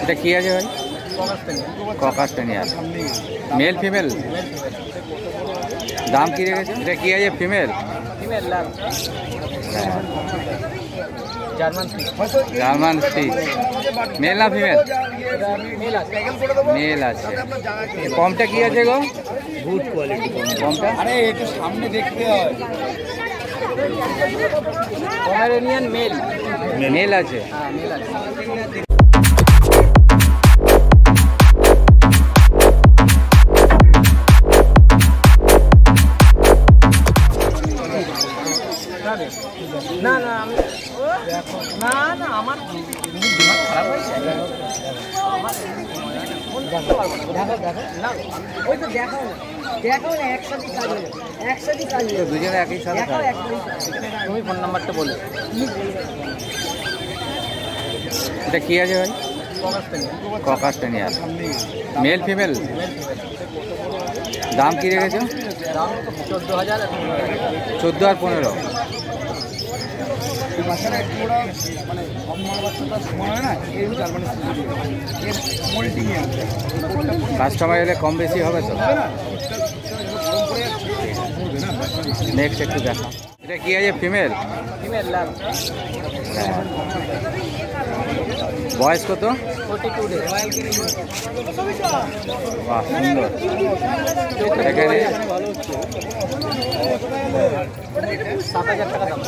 এটা কি আছে ভাই? Cocker spaniel. Male female? দাম কি রেখেছে? এটা কি আছে? ফিমেল? German spitz. মেল না ফিমেল? মেল আছে। কমটা কি আছে গো? Good quality কমটা? আরে একটু সামনে দেখতে হয়। পমেরেনিয়ান মেল। মেল আছে। হ্যাঁ মেল আছে। না না আমি না না আমার দিমাগ খারাপ হয়েছে। ওই তো দেখাও না, দেখাও না, একসাথে কাজ হলো, একসাথে কাজ হলো, দুজনে একই সাথে দেখাও একসাথে। তুমি ফোন নাম্বারটা বলো। এটা কি আছে ভাই? Cocker spaniel. Male female? দাম কি রেখেছো? দাম 14,000। 14 আর 15। এই বাচ্চাটা একটু ওরা মানে সম্মান বাচ্চাটা সময় হয় না, এই জার্মানি মোল্টিং এ আছে। কাস্টমার এলে কম বেশি হবে তো? নেক্সট একটু দেখা। এটা কি আছে? ফিমেল? ফিমেল লাভ। হ্যাঁ। বয়স কত? 42 ডে। বাহ সুন্দর। এখানে 7,000 টাকা দাম।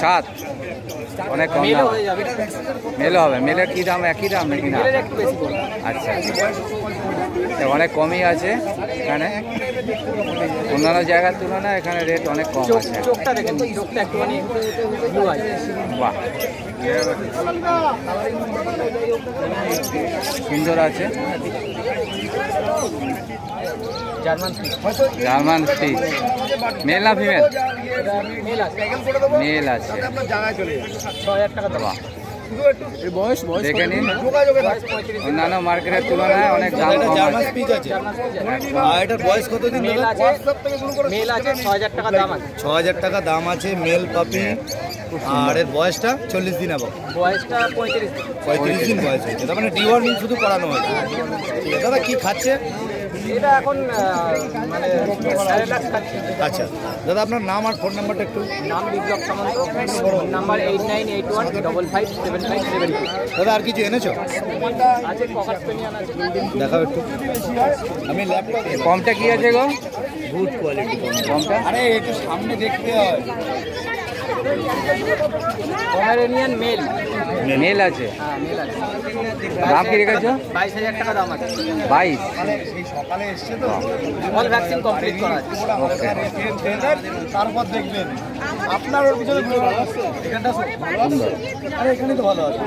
7? অনেক কম মেলও দাম। হয়ে যাবে। মেল হবে? মেলের কি দাম? একই দাম নাকি না? মেলের একটু বেশি পড়বে। আচ্ছা তো অনেক কমই আছে এখানে, অন্যান্য জায়গার তুলনায় এখানে রেট অনেক কম আছে। চোখটা দেখেন, চোখটা একটুখানি ব্লু আছে। বাহ সুন্দর আছে। German spitz. মেল না ফিমেল? মেল আছে। মেল আছে। 6,000 টাকা দাম। বাহ বয়স দেখে নিন, বয়স 35। অন্যান্য মার্কেটের তুলনায় অনেক দাম কম জার্মান আছে। স্পিচ আছে। জার্মান স্পিচ আছে। আর এটার বয়স কতদিন? মেল আছে, মেল আছে, 6,000 টাকা দাম আছে। 6,000 টাকা দাম আছে মেল পাপি। আর এর বয়সটা 40 দিন আবার বয়সটা 35 দিন। 35 দিন বয়স হয়েছে, তার মানে ডিওয়ার্মিং শুধু করানো হয়েছে। ঠিক আছে দাদা, কি খাচ্ছে? এটা এখন মানে স্যারেলাক্স খাচ্ছে। আচ্ছা দাদা, আপনার নাম আর ফোন নাম্বারটা একটু। নাম বিপ্লব সামন্ত, নাম্বার 8981557572। দাদা আর কিছু এনেছো? আছে ককাস স্প্যানিয়াল আছে। দেখাও একটু। আমি ল্যাপটপ। কমটা কি আছে গো? Good quality কমটা? আরে একটু সামনে দেখতে হয়। পমেরেনিয়ান মেল। মেল আছে। হ্যাঁ মেল আছে। দাম কি রেখেছো? 22,000 টাকা দাম আছে। 22? এই সকালে এসছে তো, অল ভ্যাকসিন কমপ্লিট করা আছে। তারপর দেখবেন আপনার ওর পিছনে ঘুরে ভালো আছে। এখানটা ভালো আছে। আরে এখানে তো ভালো আছে।